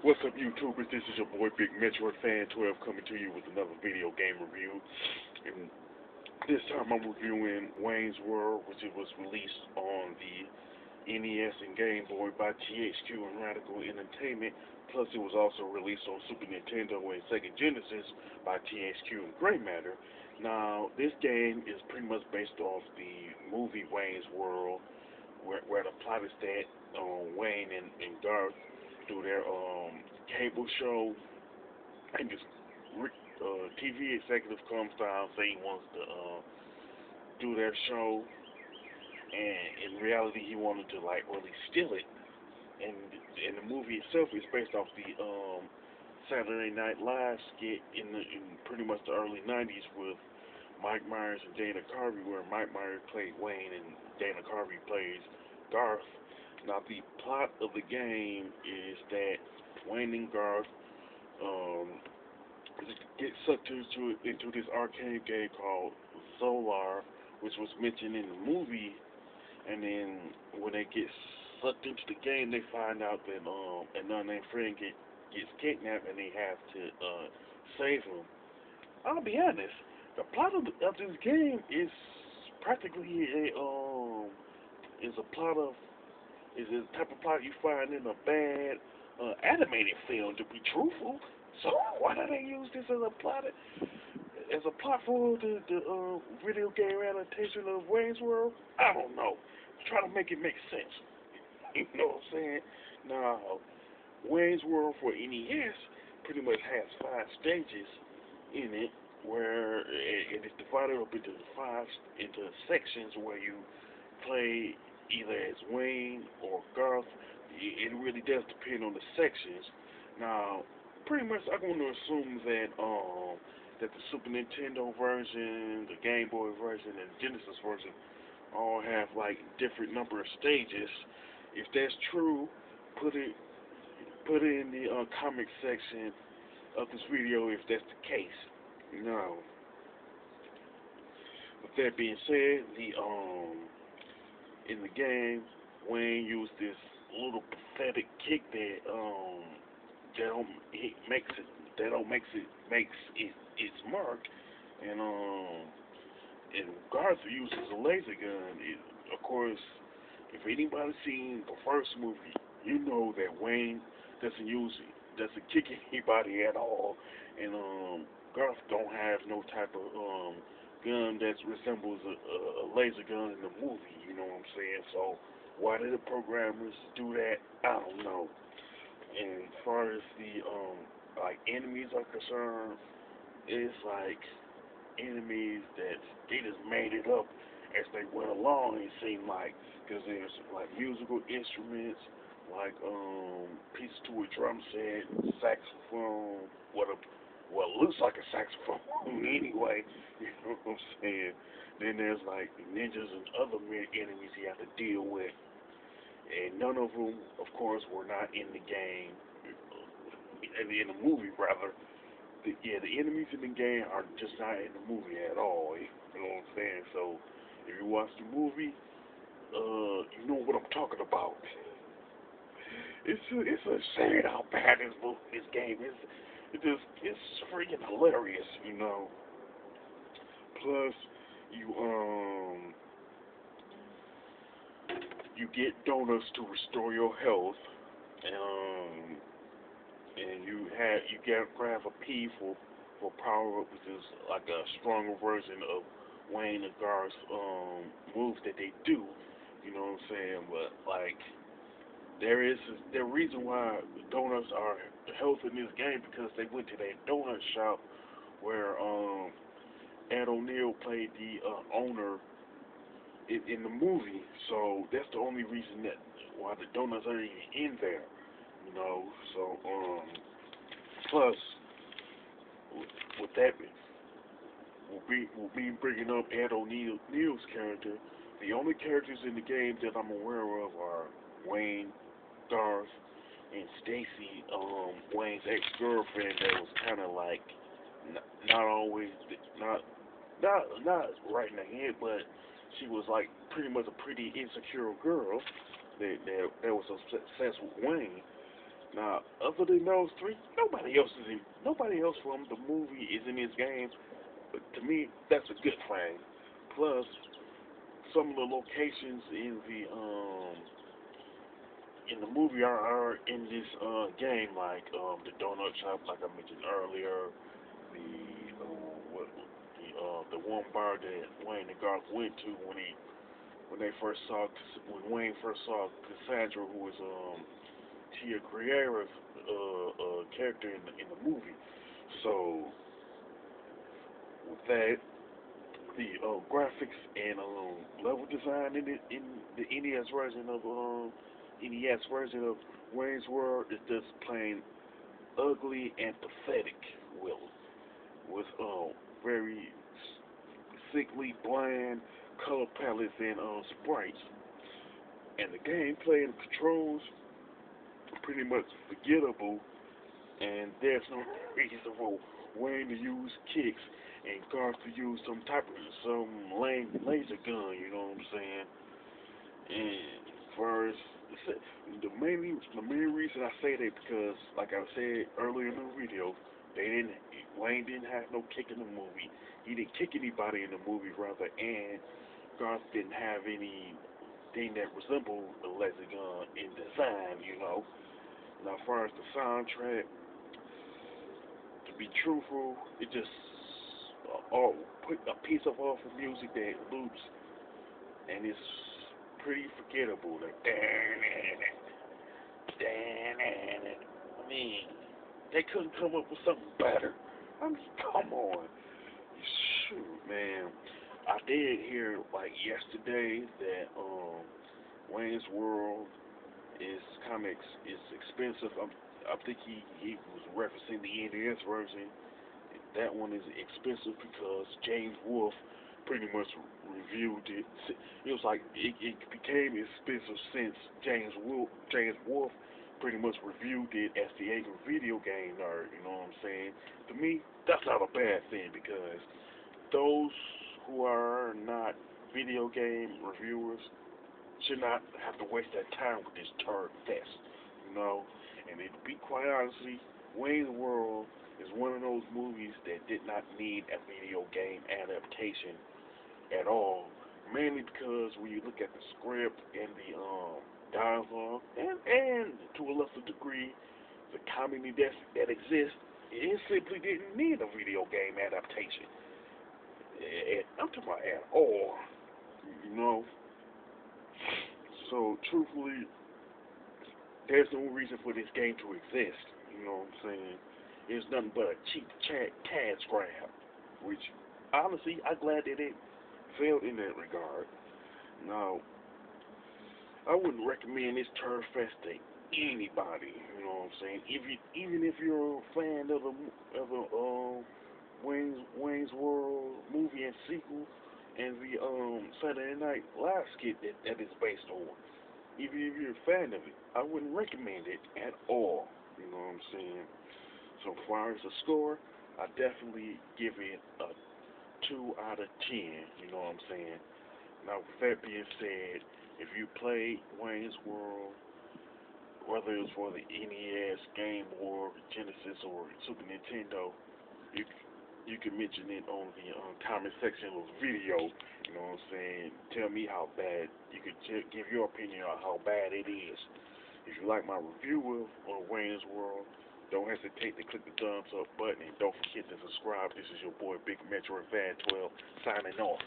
What's up, YouTubers? This is your boy Big Metroid Fan 12 coming to you with another video game review. And this time I'm reviewing Wayne's World, which it was released on the NES and Game Boy by THQ and Gray Entertainment. Plus, it was also released on Super Nintendo and Sega Genesis by THQ and Gray Matter. Now, this game is pretty much based off the movie Wayne's World, where the plot is that Wayne and Garth do their cable show, and this TV executive comes down saying he wants to do their show, and in reality he wanted to like really steal it. And the movie itself is based off the Saturday Night Live skit in pretty much the early '90s with Mike Myers and Dana Carvey, where Mike Myers played Wayne and Dana Carvey plays Garth. Now, the plot of the game is that Wayne and Garth get sucked into this arcade game called Solar, which was mentioned in the movie, and then when they get sucked into the game, they find out that another named friend gets kidnapped, and they have to save him. I'll be honest, the plot of this game is practically is a plot of is the type of plot you find in a bad animated film, to be truthful. So why did they use this as a plot for the video game adaptation of Wayne's World? I don't know. Try to make it make sense. You know what I'm saying? Now, Wayne's World for NES pretty much has 5 stages in it, where it is divided up into sections where you play either as Wayne or Garth. It really does depend on the sections. Now, pretty much I'm going to assume that that the Super Nintendo version, the Game Boy version, and the Genesis version all have like different number of stages. If that's true, put it in the comment section of this video if that's the case. Now, with that being said, in the game, Wayne used this little pathetic kick that makes its mark, and Garth uses a laser gun. Of course, if anybody's seen the first movie, you know that Wayne doesn't kick anybody at all, and Garth don't have no type of gun that resembles a laser gun in the movie, you know what I'm saying? So why did the programmers do that? I don't know. And as far as the like enemies are concerned, it's like enemies that they just made it up as they went along. It seemed like, because there's like musical instruments, like pieces to a drum set, saxophone, what looks like a saxophone anyway, you know what I'm saying? Then there's like ninjas and other enemies you have to deal with, and none of them, of course, were not in the game, in the movie rather. The enemies in the game are just not in the movie at all, you know what I'm saying? So if you watch the movie, you know what I'm talking about. It's a shame how bad this game is. It's freaking hilarious, you know. Plus, you get donuts to restore your health, and you grab a P for power up, which is like a stronger version of Wayne and Garth's moves that they do. You know what I'm saying? But like, the reason why donuts are health in this game, because they went to that donut shop where Ed O'Neill played the owner in the movie. So that's the only reason that why the donuts are even in there. You know. So plus with that, we'll be bringing up Ed O'Neill's character. The only characters in the game that I'm aware of are Wayne, Garth, and Stacy, Wayne's ex-girlfriend, that was kind of like not always not right in the head, but she was like pretty much a pretty insecure girl that was obsessed with Wayne. Now, other than those three, nobody else from the movie is in this game. But to me, that's a good thing. Plus, some of the locations in the movie are in this game, like the donut shop, like I mentioned earlier, the the one bar that Wayne and Garth went to when they first saw when Wayne first saw Cassandra, who was Tia Creator's character in the movie. So with that, the graphics and level design in the NES version of Wayne's World is just plain ugly and pathetic. With very sickly, bland color palettes and sprites, and the gameplay and controls are pretty much forgettable. And there's no reason for Wayne to use kicks and Garth to use some lame laser gun. You know what I'm saying? And first, the main reason I say that because, like I said earlier in the video, Wayne didn't have no kick in the movie. He didn't kick anybody in the movie, rather, and Garth didn't have anything that resembled a laser gun in design. Now, as far as the soundtrack, to be truthful, it just put a piece of awful music that loops, and it's pretty forgettable. Like, I mean, they couldn't come up with something better. I mean, come on. Shoot, man. I did hear, like, yesterday that Wayne's World is expensive. I think he was referencing the NES version. That one is expensive because James Wolfe pretty much reviewed it. It was like it became expensive since James Wolfe pretty much reviewed it as the angry video game nerd. You know what I'm saying? To me, that's not a bad thing because those who are not video game reviewers should not have to waste their time with this turd fest. You know? And to be quite honestly, Wayne's World is one of those movies that did not need a video game adaptation at all. Mainly because when you look at the script and the dialogue, and to a lesser degree, the comedy that exists, it simply didn't need a video game adaptation. I'm talking about at all. You know? So, truthfully, there's no reason for this game to exist. You know what I'm saying? It's nothing but a cheap cash grab, which, honestly, I'm glad that it failed in that regard. Now, I wouldn't recommend this Turf Fest to anybody. You know what I'm saying? Even if you're a fan of the Wayne's World movie and sequel, and the Saturday Night Live skit that it's based on. Even if you're a fan of it, I wouldn't recommend it at all. You know what I'm saying? So far as the score, I definitely give it a 2 out of 10. You know what I'm saying? Now, with that being said, if you play Wayne's World, whether it's for the NES, Game Boy, Genesis, or Super Nintendo, you you can mention it on the comment section of the video. You know what I'm saying? Tell me how bad. You can give your opinion on how bad it is. If you like my review of Wayne's World, don't hesitate to click the thumbs up button, and don't forget to subscribe. This is your boy Big Metro Van 12 signing off.